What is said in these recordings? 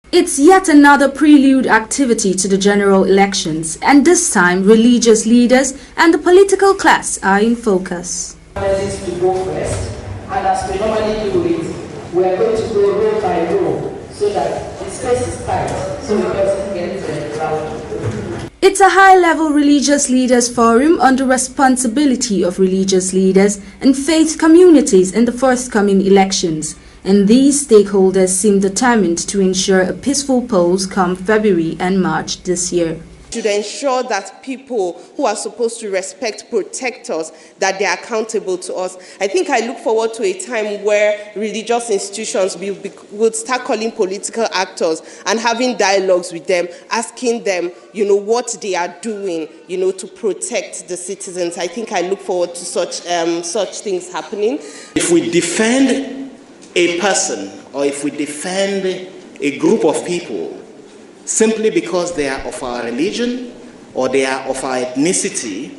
It's yet another prelude activity to the general elections, and this time religious leaders and the political class are in focus. To go first, and as we normally do it, we are going to go row by row so that the space is tight, so we doesn't get crowded. It's a high-level religious leaders forum on the responsibility of religious leaders and faith communities in the forthcoming elections. And these stakeholders seem determined to ensure a peaceful polls come February and March this year. To ensure that people who are supposed to respect, protect us, that they are accountable to us. I think I look forward to a time where religious institutions would start calling political actors and having dialogues with them, asking them, what they are doing, to protect the citizens. I think I look forward to such things happening. If we defend a person, or if we defend a group of people simply because they are of our religion or they are of our ethnicity,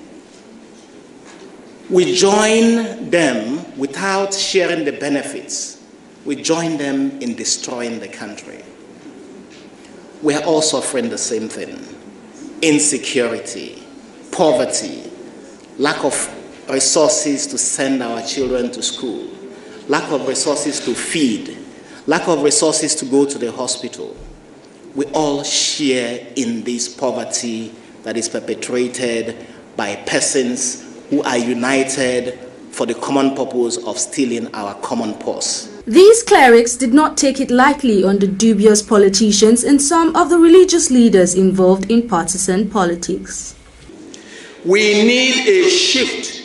we join them without sharing the benefits. We join them in destroying the country. We are all suffering the same thing. Insecurity, poverty, lack of resources to send our children to school, lack of resources to feed, lack of resources to go to the hospital. We all share in this poverty that is perpetrated by persons who are united for the common purpose of stealing our common purse. These clerics did not take it lightly on the dubious politicians and some of the religious leaders involved in partisan politics. We need a shift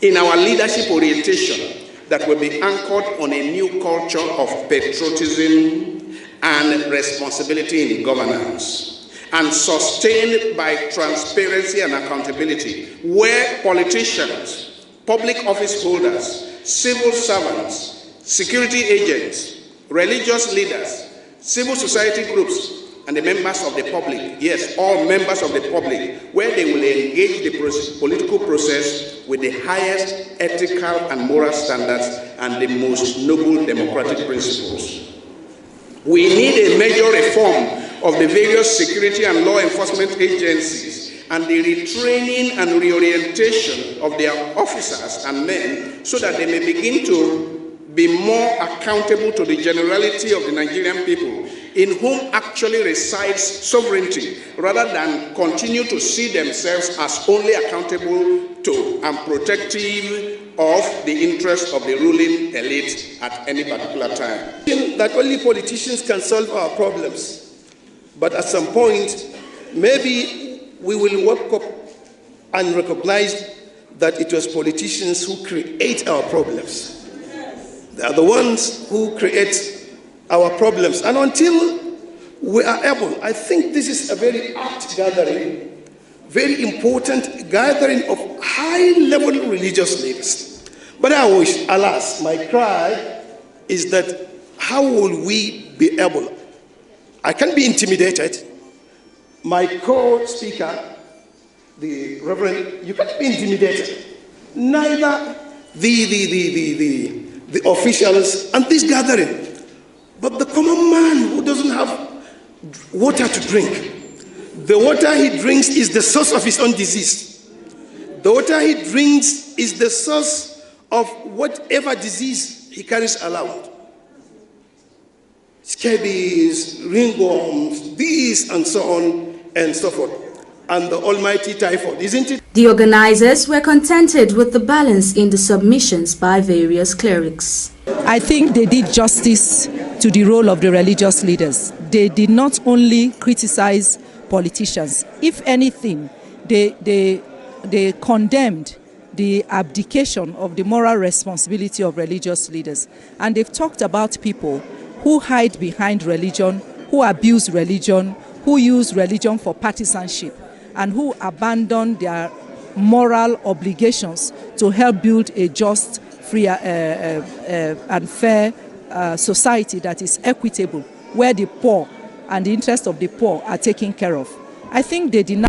in our leadership orientation that will be anchored on a new culture of patriotism and responsibility in governance, and sustained by transparency and accountability, where politicians, public office holders, civil servants, security agents, religious leaders, civil society groups, and the members of the public, yes, all members of the public, where they will engage the political process with the highest ethical and moral standards and the most noble democratic principles. We need a major reform of the various security and law enforcement agencies and the retraining and reorientation of their officers and men so that they may begin to be more accountable to the generality of the Nigerian people, in whom actually resides sovereignty, rather than continue to see themselves as only accountable to and protective of the interests of the ruling elite at any particular time. That only politicians can solve our problems, but at some point, maybe we will wake up and recognize that it was politicians who create our problems. They are the ones who create our problems. And until we are able, I think this is a very apt gathering, very important gathering of high-level religious leaders. But I wish, alas, my cry is that how will we be able? I can't be intimidated. My co-speaker, the Reverend, you can't be intimidated. Neither the officials and this gathering, but the common man who doesn't have water to drink. The water he drinks is the source of his own disease. The water he drinks is the source of whatever disease he carries around. Scabies, ringworms, this and so on and so forth. And the almighty typhoid, isn't it? The organizers were contented with the balance in the submissions by various clerics. I think they did justice to the role of the religious leaders. They did not only criticize politicians. If anything, they condemned the abdication of the moral responsibility of religious leaders. And they've talked about people who hide behind religion, who abuse religion, who use religion for partisanship, and who abandon their moral obligations to help build a just, free and fair society that is equitable, where the poor and the interests of the poor are taken care of. I think they deny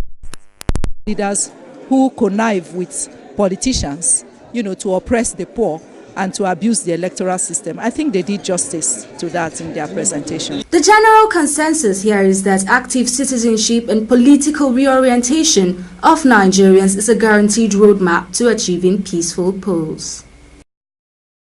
leaders who connive with politicians, to oppress the poor and to abuse the electoral system. I think they did justice to that in their presentation. The general consensus here is that active citizenship and political reorientation of Nigerians is a guaranteed roadmap to achieving peaceful polls.